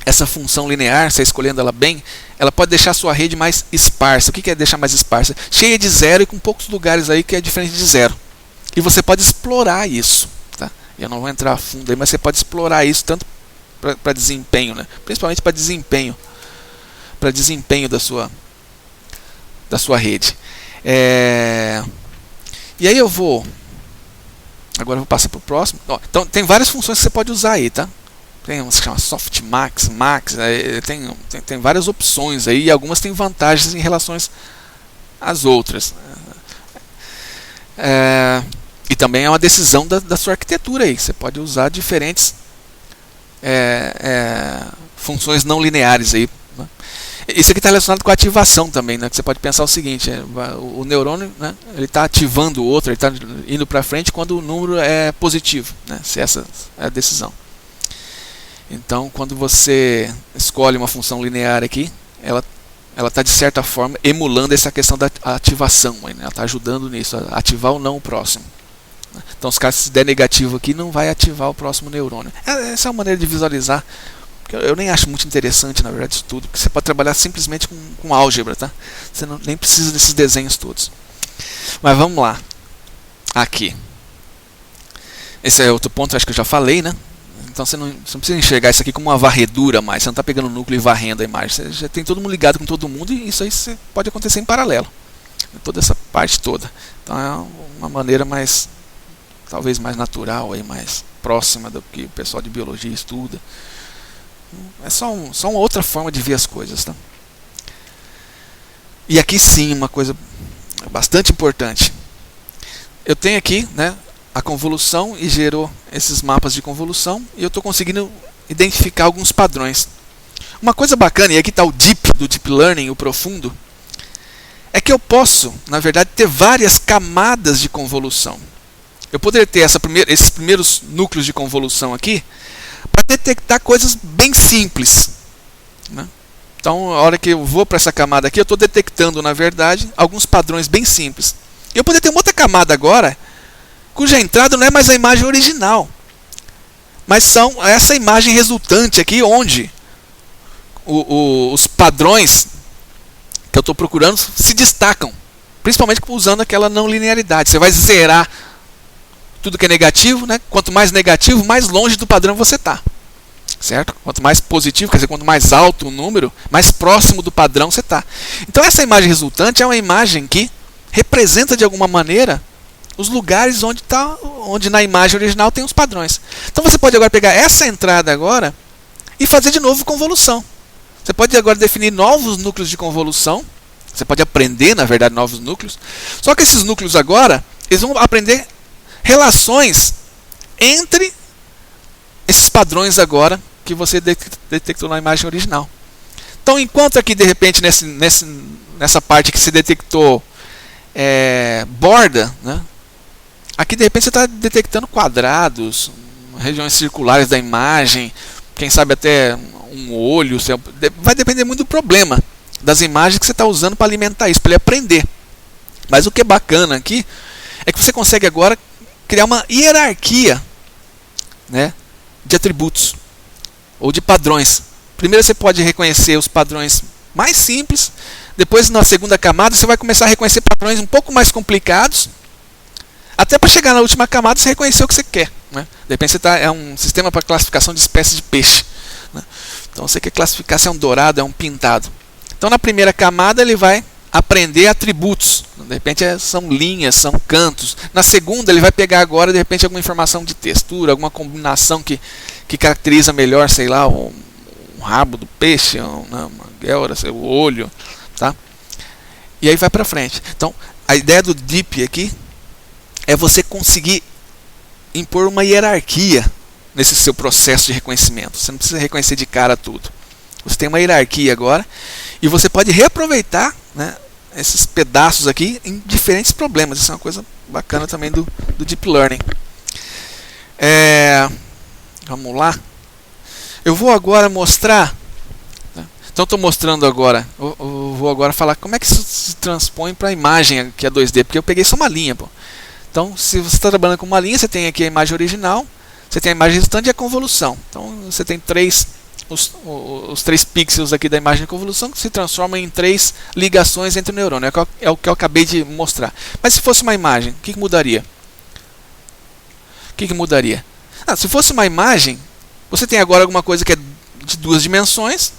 Essa função linear, você escolhendo ela bem, ela pode deixar a sua rede mais esparsa. O que é deixar mais esparsa? Cheia de zero e com poucos lugares aí que é diferente de zero. E você pode explorar isso. Tá? Eu não vou entrar a fundo aí, mas você pode explorar isso tanto para desempenho, né? Principalmente para desempenho da sua rede. E aí agora eu vou passar para o próximo. Então tem várias funções que você pode usar aí, tá? Tem umas que chama Softmax, Max, tem várias opções aí, e algumas têm vantagens em relação às outras. E também é uma decisão da sua arquitetura aí. Você pode usar diferentes funções não lineares aí, né? Isso aqui está relacionado com a ativação também, né? Que você pode pensar o seguinte: o neurônio, né, ele está ativando o outro, ele está indo para frente quando o número é positivo, né? Se essa é a decisão. Então, quando você escolhe uma função linear aqui, ela está de certa forma emulando essa questão da ativação, né? Ela está ajudando nisso, a ativar ou não o próximo. Então, se der negativo aqui, não vai ativar o próximo neurônio. Essa é uma maneira de visualizar. Eu nem acho muito interessante, na verdade, isso tudo, porque você pode trabalhar simplesmente com álgebra, tá? Você nem precisa desses desenhos todos. Mas vamos lá. Aqui. Esse é outro ponto, acho que eu já falei, né? Então você não precisa enxergar isso aqui como uma varredura mais. Você não está pegando o núcleo e varrendo a imagem. Você já tem todo mundo ligado com todo mundo, e isso aí pode acontecer em paralelo. Toda essa parte toda. Então é uma maneira talvez mais natural, aí, mais próxima do que o pessoal de biologia estuda. É só uma outra forma de ver as coisas, tá? E aqui sim, uma coisa bastante importante. Eu tenho aqui, né, a convolução, e gerou esses mapas de convolução, e eu estou conseguindo identificar alguns padrões. Uma coisa bacana, e aqui está o Deep, do Deep Learning, o profundo, é que eu posso, na verdade, ter várias camadas de convolução. Eu poderia ter esses primeiros núcleos de convolução aqui para detectar coisas bem simples, né? Então, a hora que eu vou para essa camada aqui, eu estou detectando, na verdade, alguns padrões bem simples. Eu poderia ter uma outra camada agora, cuja entrada não é mais a imagem original, mas são essa imagem resultante aqui, onde os padrões que eu estou procurando se destacam, principalmente usando aquela não linearidade. Você vai zerar tudo que é negativo, né? Quanto mais negativo, mais longe do padrão você está, certo? Quanto mais positivo, quer dizer, quanto mais alto o número, mais próximo do padrão você está. Então essa imagem resultante é uma imagem que representa de alguma maneira os lugares onde na imagem original tem os padrões. Então você pode agora pegar essa entrada agora e fazer de novo convolução. Você pode agora definir novos núcleos de convolução. Você pode aprender, na verdade, novos núcleos. Só que esses núcleos agora, eles vão aprender relações entre esses padrões agora que você detectou na imagem original. Então, enquanto aqui, de repente, nessa parte que se detectou borda, né? Aqui, de repente, você está detectando quadrados, regiões circulares da imagem, quem sabe até um olho. Vai depender muito do problema das imagens que você está usando para alimentar isso, para ele aprender. Mas o que é bacana aqui é que você consegue agora criar uma hierarquia, né, de atributos ou de padrões. Primeiro você pode reconhecer os padrões mais simples, depois na segunda camada você vai começar a reconhecer padrões um pouco mais complicados, até para chegar na última camada você reconhecer o que você quer, né? De repente é um sistema para classificação de espécies de peixe, né? Então você quer classificar se é um dourado, é um pintado. Então na primeira camada ele vai aprender atributos. De repente são linhas, são cantos. Na segunda ele vai pegar agora de repente alguma informação de textura, alguma combinação que caracteriza melhor, sei lá, um rabo do peixe, uma guelra, o olho, tá? E aí vai para frente. Então a ideia do Deep aqui é você conseguir impor uma hierarquia nesse seu processo de reconhecimento. Você não precisa reconhecer de cara tudo. Você tem uma hierarquia agora e você pode reaproveitar, né, esses pedaços aqui em diferentes problemas. Isso é uma coisa bacana também do Deep Learning. Vamos lá. Eu vou agora mostrar. Né? Então estou mostrando agora. Eu vou agora falar como é que isso se transpõe para a imagem que é 2D, porque eu peguei só uma linha. Pô. Então, se você está trabalhando com uma linha, você tem aqui a imagem original, você tem a imagem resultante e a convolução. Então, você tem os 3 pixels aqui da imagem de convolução que se transformam em 3 ligações entre o neurônio. É o que eu acabei de mostrar. Mas se fosse uma imagem, o que mudaria? O que mudaria? Se fosse uma imagem, Você tem agora alguma coisa que é de 2 dimensões,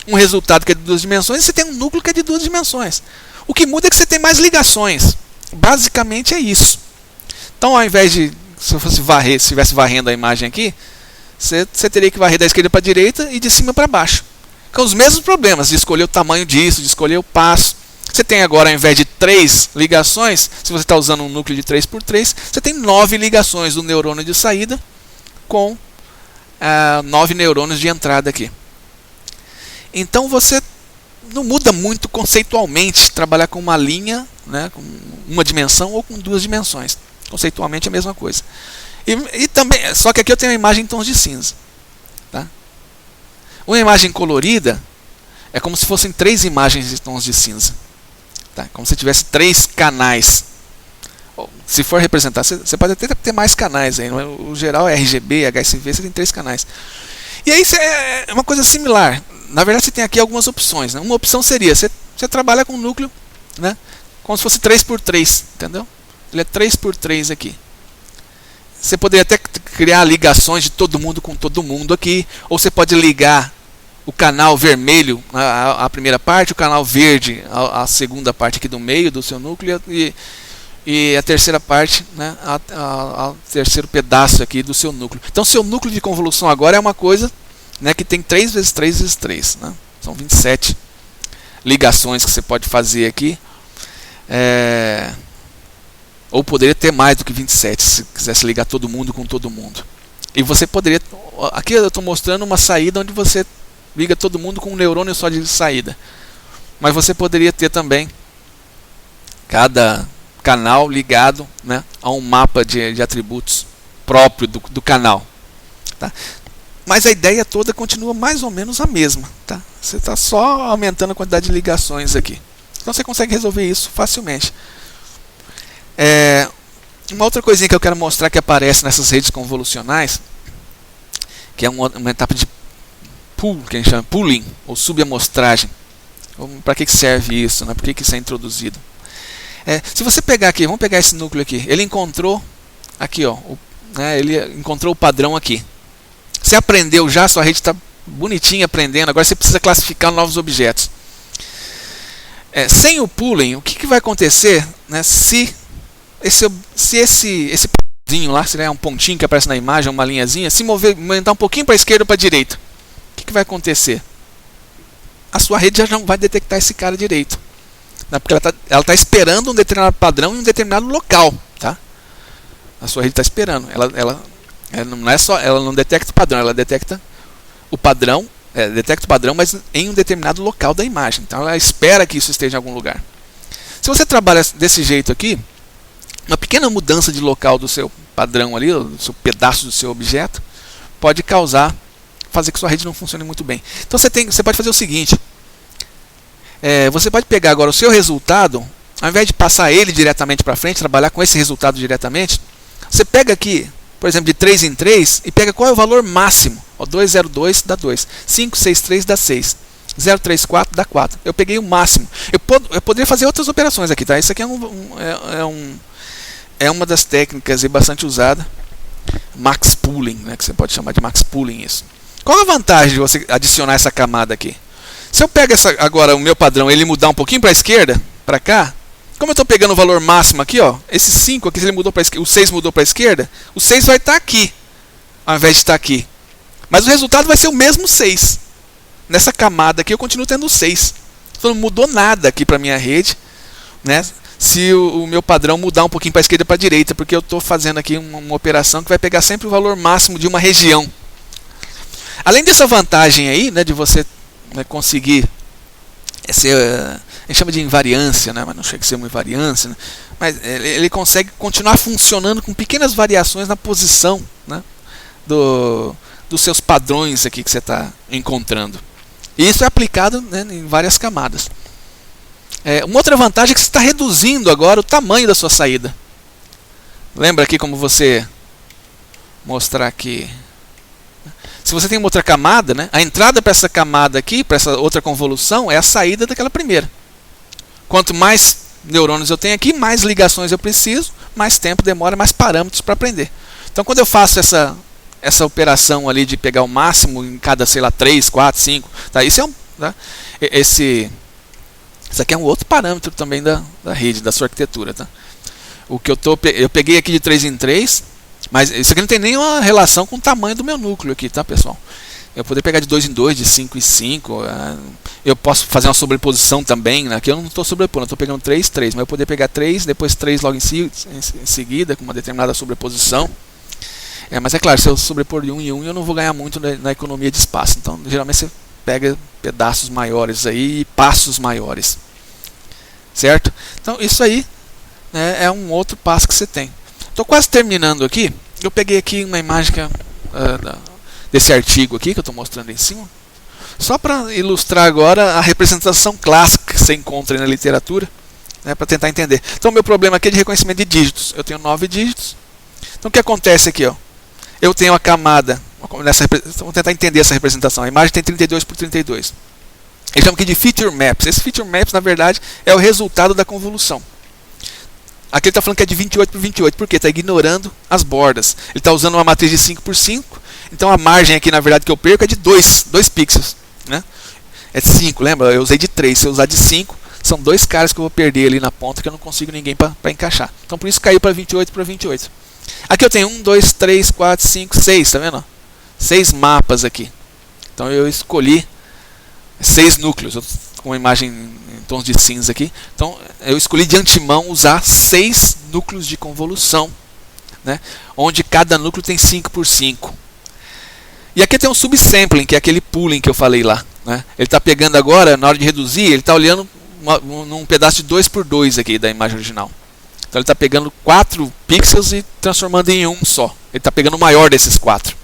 um resultado que é de 2 dimensões, e você tem um núcleo que é de 2 dimensões. O que muda é que você tem mais ligações. Basicamente é isso. Então, ao invés de, se eu fosse varrer, se estivesse varrendo a imagem aqui, você teria que varrer da esquerda para a direita e de cima para baixo. Com os mesmos problemas de escolher o tamanho disso, de escolher o passo. Você tem agora, ao invés de 3 ligações, se você está usando um núcleo de 3x3, você tem 9 ligações do neurônio de saída com 9 neurônios de entrada aqui. Então você não muda muito conceitualmente trabalhar com uma linha, né, com uma dimensão ou com 2 dimensões. Conceitualmente é a mesma coisa. E também, só que aqui eu tenho uma imagem em tons de cinza. Tá? Uma imagem colorida é como se fossem 3 imagens de tons de cinza. Tá? Como se tivesse 3 canais. Se for representar, você pode até ter mais canais aí. O geral é RGB, HSV, você tem 3 canais. E aí é uma coisa similar. Na verdade, você tem aqui algumas opções. Né? Uma opção seria, você trabalha com um núcleo, né, como se fosse 3x3, entendeu? Ele é 3x3 aqui. Você poderia até criar ligações de todo mundo com todo mundo aqui. Ou você pode ligar o canal vermelho à primeira parte, o canal verde à segunda parte aqui do meio do seu núcleo e a terceira parte, né, ao terceiro pedaço aqui do seu núcleo. Então, seu núcleo de convolução agora é uma coisa, né, que tem 3 vezes 3 vezes 3. Né? São 27 ligações que você pode fazer aqui. Ou poderia ter mais do que 27, se quisesse ligar todo mundo com todo mundo. E você poderia... Aqui eu estou mostrando uma saída onde você liga todo mundo com um neurônio só de saída. Mas você poderia ter também cada canal ligado, né, a um mapa de atributos próprio do canal. Tá? Mas a ideia toda continua mais ou menos a mesma. Tá? Você está só aumentando a quantidade de ligações aqui. Então você consegue resolver isso facilmente. Uma outra coisinha que eu quero mostrar que aparece nessas redes convolucionais, que é uma etapa de pool, que a gente chama pooling, ou subamostragem. Para que serve isso? Né? Por que isso é introduzido? Se você pegar aqui, vamos pegar esse núcleo aqui, ele encontrou aqui, ó, ele encontrou o padrão aqui. Você aprendeu já, sua rede está bonitinha aprendendo, agora você precisa classificar novos objetos. Sem o pooling, o que vai acontecer, né, se esse pontinho lá, se é um pontinho que aparece na imagem, uma linhazinha, se movimentar um pouquinho para a esquerda ou para a direita, o que vai acontecer? A sua rede já não vai detectar esse cara direito. Né? Porque ela está esperando um determinado padrão em um determinado local. Tá? A sua rede está esperando. Ela não é só, ela não detecta o padrão, ela detecta o padrão, mas em um determinado local da imagem. Então ela espera que isso esteja em algum lugar. Se você trabalha desse jeito aqui, uma pequena mudança de local do seu padrão ali, do seu pedaço do seu objeto, pode fazer que sua rede não funcione muito bem. Então você pode fazer o seguinte, você pode pegar agora o seu resultado, ao invés de passar ele diretamente para frente, trabalhar com esse resultado diretamente, você pega aqui, por exemplo, de 3 em 3, e pega qual é o valor máximo. 202 dá 2, 563 dá 6, 034 dá 4. Eu peguei o máximo. Eu poderia fazer outras operações aqui, tá? Isso aqui é uma das técnicas bastante usada, max pooling, né, que você pode chamar de max pooling isso. Qual a vantagem de você adicionar essa camada aqui? Se eu pego agora o meu padrão, ele mudar um pouquinho para a esquerda, para cá, como eu estou pegando o valor máximo aqui, ó, esse 5 aqui, se ele mudou para a esquerda, o 6 mudou para a esquerda, o 6 vai estar aqui, ao invés de estar aqui. Mas o resultado vai ser o mesmo 6. Nessa camada aqui eu continuo tendo 6. Então não mudou nada aqui para a minha rede, né? Se o meu padrão mudar um pouquinho para a esquerda e para a direita, porque eu estou fazendo aqui uma operação que vai pegar sempre o valor máximo de uma região. Além dessa vantagem aí, né, de você, né, conseguir a gente chama de invariância, né, mas não chega a ser uma invariância, né, mas ele consegue continuar funcionando com pequenas variações na posição, né, dos seus padrões aqui que você está encontrando. E isso é aplicado, né, em várias camadas. Uma outra vantagem é que você está reduzindo agora o tamanho da sua saída. Lembra aqui como você mostrar aqui? Se você tem uma outra camada, né, a entrada para essa camada aqui, para essa outra convolução, é a saída daquela primeira. Quanto mais neurônios eu tenho aqui, mais ligações eu preciso, mais tempo demora, mais parâmetros para aprender. Então quando eu faço essa operação ali de pegar o máximo em cada, sei lá, 3, 4, 5. Tá? Isso aqui é um outro parâmetro também da rede, da sua arquitetura. Tá? O que eu peguei aqui de 3 em 3, mas isso aqui não tem nenhuma relação com o tamanho do meu núcleo aqui, tá, pessoal? Eu poder pegar de 2 em 2, de 5 em 5. Eu posso fazer uma sobreposição também. Aqui eu não estou sobrepondo, eu estou pegando 3, 3. Mas eu poder pegar 3, depois 3 logo em seguida, com uma determinada sobreposição. Mas é claro, se eu sobrepor de 1 em 1, eu não vou ganhar muito na economia de espaço. Então, geralmente você pega pedaços maiores aí e passos maiores. Certo? Então, isso aí, né, é um outro passo que você tem. Estou quase terminando aqui. Eu peguei aqui uma imagem desse artigo aqui que eu estou mostrando em cima, só para ilustrar agora a representação clássica que você encontra na literatura, né, para tentar entender. Então, o meu problema aqui é de reconhecimento de dígitos. Eu tenho 9 dígitos. Então, o que acontece aqui? Ó? Eu tenho a camada, vamos tentar entender essa representação. A imagem tem 32 por 32. Eles chamam aqui de feature maps. Esse feature maps, na verdade, é o resultado da convolução. Aqui ele está falando que é de 28 por 28, porque está ignorando as bordas. Ele está usando uma matriz de 5 por 5, então a margem aqui, na verdade, que eu perco é de 2 pixels. Né? É de 5, lembra? Eu usei de 3, se eu usar de 5, são 2 caras que eu vou perder ali na ponta, que eu não consigo ninguém para encaixar. Então por isso caiu para 28 para 28. Aqui eu tenho 1, 2, 3, 4, 5, 6, tá vendo? 6 mapas aqui. Então eu escolhi 6 núcleos, com uma imagem em tons de cinza aqui. Então eu escolhi de antemão usar 6 núcleos de convolução, né? Onde cada núcleo tem 5 por 5. E aqui tem um subsampling, que é aquele pooling que eu falei lá. Né? Ele está pegando agora, na hora de reduzir, ele está olhando num pedaço de 2 por 2 aqui da imagem original. Então ele está pegando 4 pixels e transformando em um só. Ele está pegando o maior desses 4.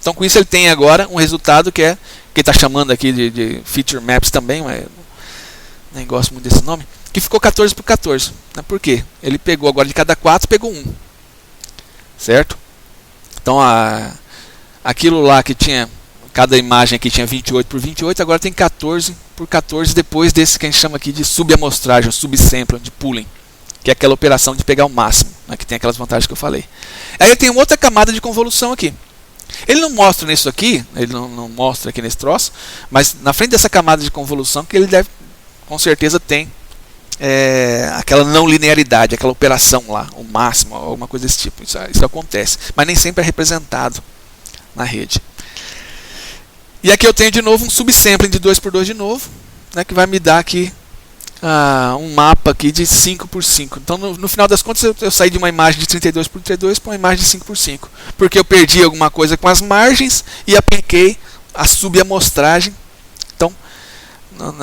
Então com isso ele tem agora um resultado que ele está chamando aqui de feature maps também, mas nem gosto muito desse nome, que ficou 14 por 14. Né? Por quê? Ele pegou agora de cada 4, pegou 1. Certo? Então aquilo lá que tinha, cada imagem aqui tinha 28 por 28, agora tem 14 por 14 depois desse que a gente chama aqui de subamostragem, subsampling, de pooling, que é aquela operação de pegar o máximo, né, que tem aquelas vantagens que eu falei. Aí eu tenho outra camada de convolução aqui. Ele não mostra nisso aqui, ele não mostra aqui nesse troço, mas na frente dessa camada de convolução que ele deve, com certeza tem aquela não linearidade, aquela operação lá, o máximo, alguma coisa desse tipo. Isso acontece, mas nem sempre é representado na rede. E aqui eu tenho de novo um subsampling de 2 por 2 de novo, né, que vai me dar aqui um mapa aqui de 5 por 5. Então no final das contas eu saí de uma imagem de 32 por 32 para uma imagem de 5 por 5, porque eu perdi alguma coisa com as margens e apliquei a subamostragem. Então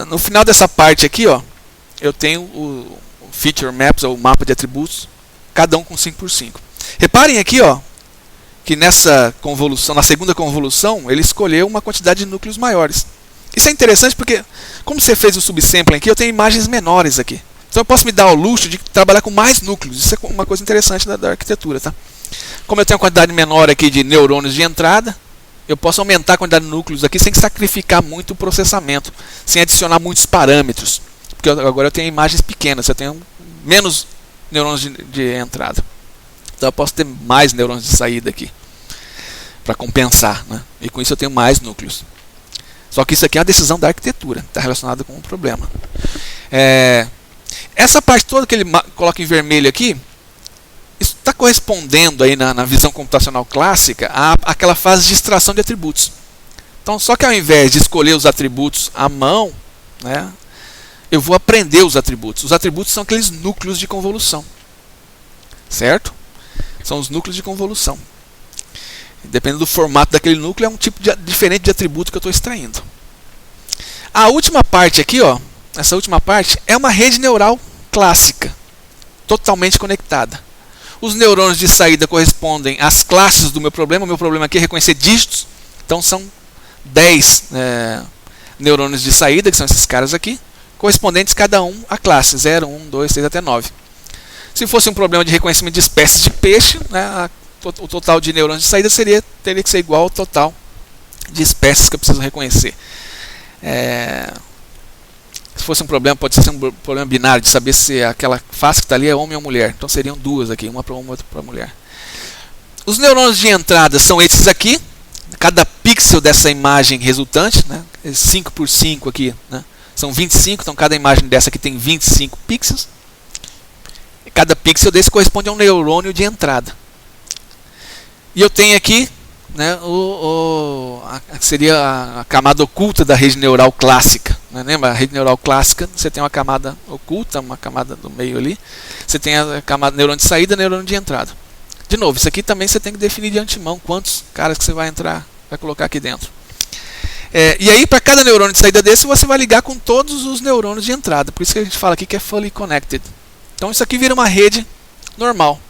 no final dessa parte aqui, ó, eu tenho o feature maps, ou o mapa de atributos, cada um com 5 por 5. Reparem aqui, ó, que nessa convolução, na segunda convolução, ele escolheu uma quantidade de núcleos maiores. Isso é interessante porque, como você fez o subsampling aqui, eu tenho imagens menores aqui. Então eu posso me dar ao luxo de trabalhar com mais núcleos. Isso é uma coisa interessante da arquitetura. Tá? Como eu tenho uma quantidade menor aqui de neurônios de entrada, eu posso aumentar a quantidade de núcleos aqui sem sacrificar muito o processamento, sem adicionar muitos parâmetros. Porque agora eu tenho imagens pequenas, eu tenho menos neurônios de entrada. Então eu posso ter mais neurônios de saída aqui, para compensar. Né? E com isso eu tenho mais núcleos. Só que isso aqui é uma decisão da arquitetura, está relacionada com o problema. Essa parte toda que ele coloca em vermelho aqui, isso está correspondendo aí na visão computacional clássica àquela fase de extração de atributos. Então, só que ao invés de escolher os atributos à mão, né, eu vou aprender os atributos. Os atributos são aqueles núcleos de convolução. Certo? São os núcleos de convolução. Dependendo do formato daquele núcleo, é um tipo diferente de atributo que eu estou extraindo. A última parte aqui, ó, essa última parte, é uma rede neural clássica, totalmente conectada. Os neurônios de saída correspondem às classes do meu problema. O meu problema aqui é reconhecer dígitos. Então são 10 neurônios de saída, que são esses caras aqui, correspondentes cada um à classe 0, 1, 2, 3 até 9. Se fosse um problema de reconhecimento de espécies de peixe, né, o total de neurônios de saída teria que ser igual ao total de espécies que eu preciso reconhecer. Se fosse um problema, pode ser um problema binário, de saber se aquela face que está ali é homem ou mulher. Então seriam duas aqui, uma para homem e outra para mulher. Os neurônios de entrada são esses aqui. Cada pixel dessa imagem resultante, né, 5 por 5 aqui, né, são 25, então cada imagem dessa aqui tem 25 pixels. E cada pixel desse corresponde a um neurônio de entrada. E eu tenho aqui, né, seria a camada oculta da rede neural clássica. Né? Lembra? A rede neural clássica, você tem uma camada oculta, uma camada do meio ali. Você tem a camada neurônio de saída e neurônio de entrada. De novo, isso aqui também você tem que definir de antemão quantos caras que você vai colocar aqui dentro. E aí, para cada neurônio de saída desse, você vai ligar com todos os neurônios de entrada. Por isso que a gente fala aqui que é fully connected. Então isso aqui vira uma rede normal.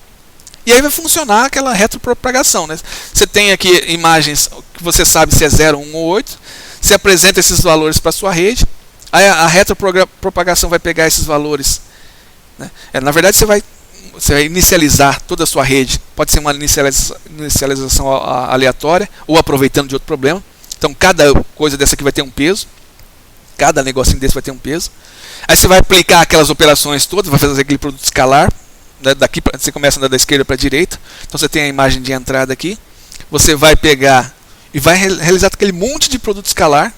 E aí vai funcionar aquela retropropagação. Né? Você tem aqui imagens que você sabe se é 0, 1 ou 8. Você apresenta esses valores para a sua rede. Aí a retropropagação vai pegar esses valores. Né? Na verdade, você vai inicializar toda a sua rede. Pode ser uma inicialização aleatória ou aproveitando de outro problema. Então cada coisa dessa aqui vai ter um peso. Cada negocinho desse vai ter um peso. Aí você vai aplicar aquelas operações todas, vai fazer aquele produto escalar. Daqui você começa a andar da esquerda para a direita. Então você tem a imagem de entrada aqui. Você vai pegar e vai realizar aquele monte de produto escalar.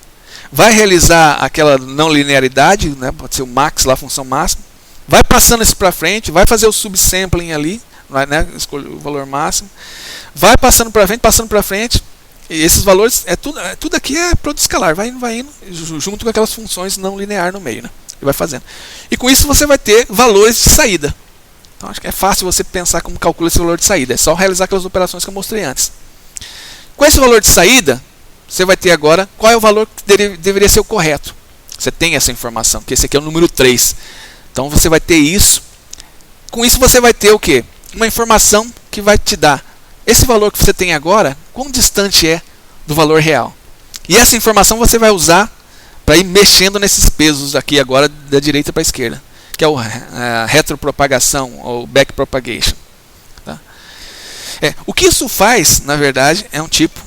Vai realizar aquela não linearidade, né? Pode ser o max, lá a função máxima. Vai passando isso para frente, vai fazer o subsampling ali, né? Escolhe o valor máximo. Vai passando para frente. E esses valores, tudo aqui é produto escalar, vai indo junto com aquelas funções não linear no meio, né? E vai fazendo. E com isso você vai ter valores de saída. Então acho que é fácil você pensar como calcula esse valor de saída. É só realizar aquelas operações que eu mostrei antes. Com esse valor de saída, você vai ter agora qual é o valor que deveria ser o correto. Você tem essa informação, que esse aqui é o número 3. Então você vai ter isso. Com isso você vai ter o quê? Uma informação que vai te dar esse valor que você tem agora, quão distante é do valor real. E essa informação você vai usar para ir mexendo nesses pesos aqui agora da direita para a esquerda, que é a retropropagação ou backpropagation. Tá? O que isso faz, na verdade, é um tipo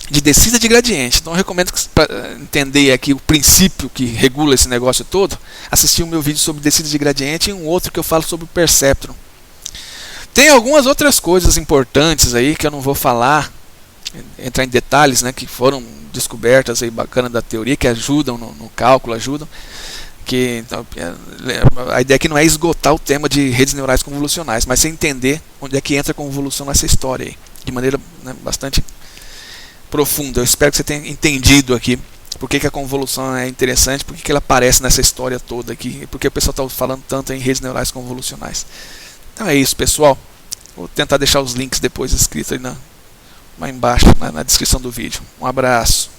de descida de gradiente. Então eu recomendo que, para entender aqui o princípio que regula esse negócio todo, assistir o meu vídeo sobre descida de gradiente e um outro que eu falo sobre o perceptron. Tem algumas outras coisas importantes aí que eu não vou falar, entrar em detalhes, né, que foram descobertas aí bacana da teoria, que ajudam no cálculo, ajudam. Então, a ideia aqui não é esgotar o tema de redes neurais convolucionais, mas é entender onde é que entra a convolução nessa história aí, de maneira, né, bastante profunda. Eu espero que você tenha entendido aqui por que a convolução é interessante, por que ela aparece nessa história toda aqui, e por que o pessoal está falando tanto em redes neurais convolucionais. Então é isso, pessoal. Vou tentar deixar os links depois escritos aí lá embaixo, na descrição do vídeo. Um abraço.